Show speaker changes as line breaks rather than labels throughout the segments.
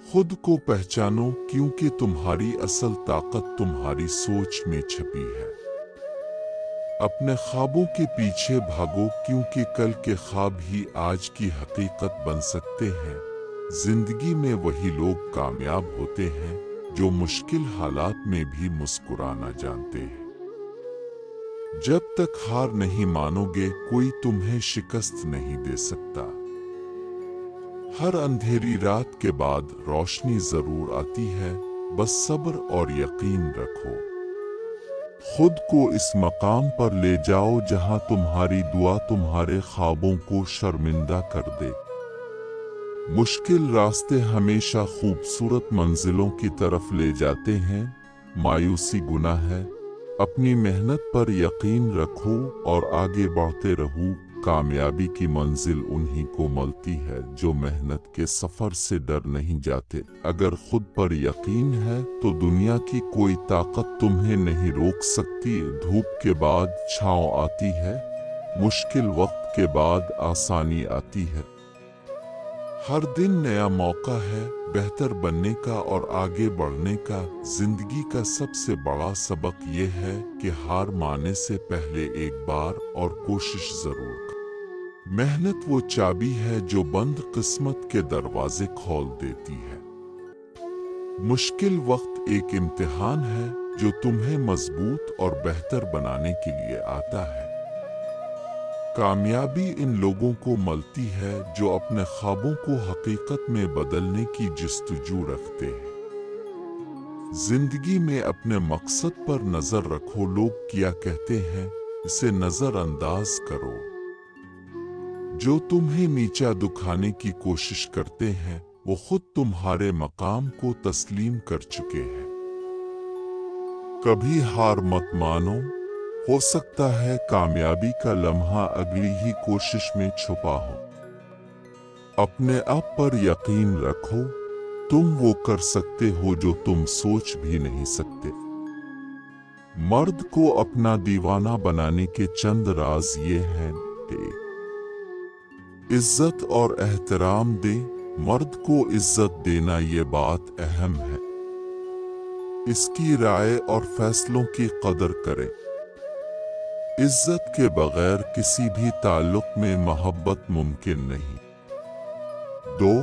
खुद को पहचानो क्योंकि तुम्हारी असल ताकत तुम्हारी सोच में छुपी है। अपने ख्वाबों के पीछे भागो क्योंकि कल के ख्वाब ही आज की हकीकत बन सकते हैं। जिंदगी में वही लोग कामयाब होते हैं जो मुश्किल हालात में भी मुस्कुराना जानते हैं। जब तक हार नहीं मानोगे कोई तुम्हें शिकस्त नहीं दे सकता। हर अंधेरी रात के बाद रोशनी जरूर आती है, बस सब्र और यकीन रखो। खुद को इस मकाम पर ले जाओ जहां तुम्हारी दुआ तुम्हारे ख्वाबों को शर्मिंदा कर दे। मुश्किल रास्ते हमेशा खूबसूरत मंजिलों की तरफ ले जाते हैं। मायूसी गुनाह है, अपनी मेहनत पर यकीन रखो और आगे बढ़ते रहो। कामयाबी की मंजिल उन्हीं को मिलती है जो मेहनत के सफर से डर नहीं जाते। अगर खुद पर यकीन है तो दुनिया की कोई ताकत तुम्हें नहीं रोक सकती। धूप के बाद छांव आती है, मुश्किल वक्त के बाद आसानी आती है। हर दिन नया मौका है बेहतर बनने का और आगे बढ़ने का। जिंदगी का सबसे बड़ा सबक ये है कि हार मानने से पहले एक बार और कोशिश जरूर कर। मेहनत वो चाबी है जो बंद किस्मत के दरवाजे खोल देती है। मुश्किल वक्त एक इम्तिहान है जो तुम्हें मजबूत और बेहतर बनाने के लिए आता है। कामयाबी इन लोगों को मिलती है जो अपने ख्वाबों को हकीकत में बदलने की जस्तजू रखते हैं। जिंदगी में अपने मकसद पर नजर रखो। लोग क्या कहते हैं इसे नजरअंदाज करो। जो तुम्हें नीचा दिखाने की कोशिश करते हैं वो खुद तुम्हारे मकाम को तस्लीम कर चुके हैं। कभी हार मत मानो, हो सकता है कामयाबी का लम्हा अगली ही कोशिश में छुपा हो। अपने आप पर यकीन रखो, तुम वो कर सकते हो जो तुम सोच भी नहीं सकते। मर्द को अपना दीवाना बनाने के चंद राज ये हैं कि इज्जत और एहतराम दे। मर्द को इज्जत देना ये बात अहम है। इसकी राय और फैसलों की कदर करें। इज्जत के बगैर किसी भी ताल्लुक में मोहब्बत मुमकिन नहीं। 2.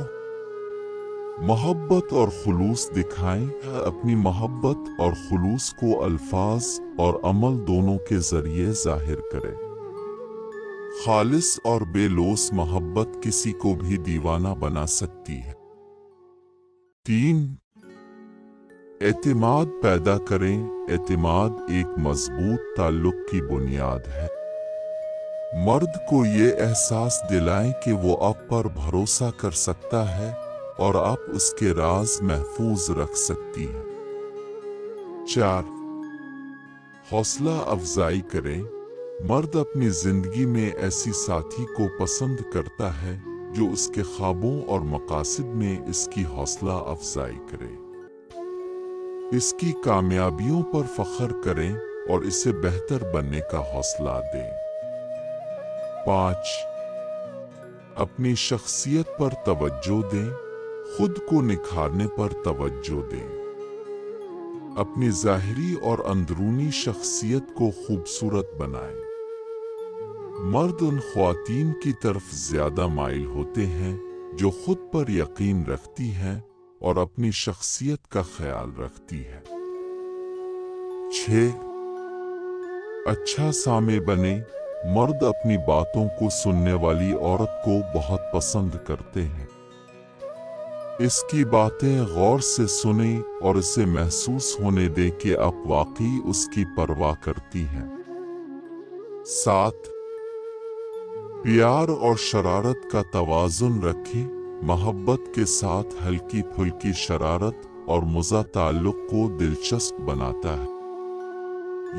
मोहब्बत और खुलूस दिखाएं। अपनी मोहब्बत और खुलूस को अल्फाज और अमल दोनों के जरिए जाहिर करें। खालिस और बेलोस मोहब्बत किसी को भी दीवाना बना सकती है। 3. एतिमाद पैदा करें। एतिमाद एक मजबूत ताल्लुक की बुनियाद है। मर्द को ये एहसास दिलाएं कि वो आप पर भरोसा कर सकता है और आप उसके राज महफूज रख सकती हैं। 4. हौसला अफजाई करें। मर्द अपनी जिंदगी में ऐसी साथी को पसंद करता है जो उसके ख्वाबों और मकासद में इसकी हौसला अफजाई करे। इसकी कामयाबियों पर फख्र करें और इसे बेहतर बनने का हौसला दें। 5. अपनी शख्सियत पर तवज्जो दें। खुद को निखारने पर तवज्जो दें। अपनी ज़ाहिरी और अंदरूनी शख्सियत को खूबसूरत बनाएं। मर्द उन ख्वातीन की तरफ ज्यादा माइल होते हैं जो खुद पर यकीन रखती हैं और अपनी शख्सियत का ख्याल रखती है। 6. अच्छा सामे बने। मर्द अपनी बातों को सुनने वाली औरत को बहुत पसंद करते हैं। इसकी बातें गौर से सुने और इसे महसूस होने दे कि आप वाकई उसकी परवाह करती हैं। 7. प्यार और शरारत का तवाज़ुन रखें। मोहब्बत के साथ हल्की फुल्की शरारत और मज़ा ताल्लुक को दिलचस्प बनाता है।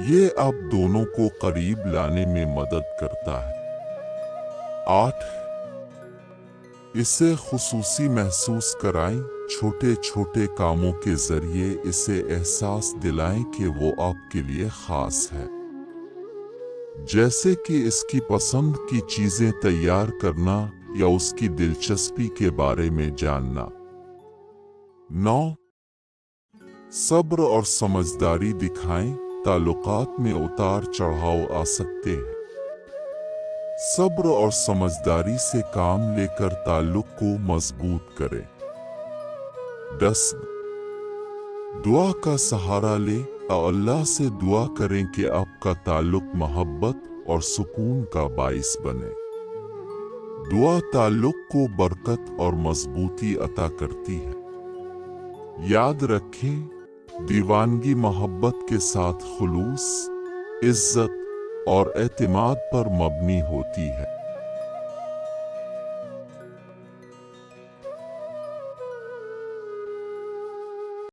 ये आप दोनों को करीब लाने में मदद करता है। 8. इसे खुसूसी महसूस कराएं। छोटे छोटे कामों के जरिए इसे एहसास दिलाएं कि वो आपके लिए खास है। जैसे कि इसकी पसंद की चीजें तैयार करना या उसकी दिलचस्पी के बारे में जानना। 9 सब्र और समझदारी दिखाएं, ताल्लुकात में उतार चढ़ाव आ सकते हैं। सब्र और समझदारी से काम लेकर ताल्लुक को मजबूत करें। 10 दुआ का सहारा ले, अल्लाह से दुआ करें कि आपका ताल्लुक मोहब्बत और सुकून का बाइस बने। दुआ ताल्लुक को बरकत और मजबूती अता करती है। याद रखें, दीवानगी मोहब्बत के साथ खुलूस, इज्जत और एतमाद पर मबनी होती है।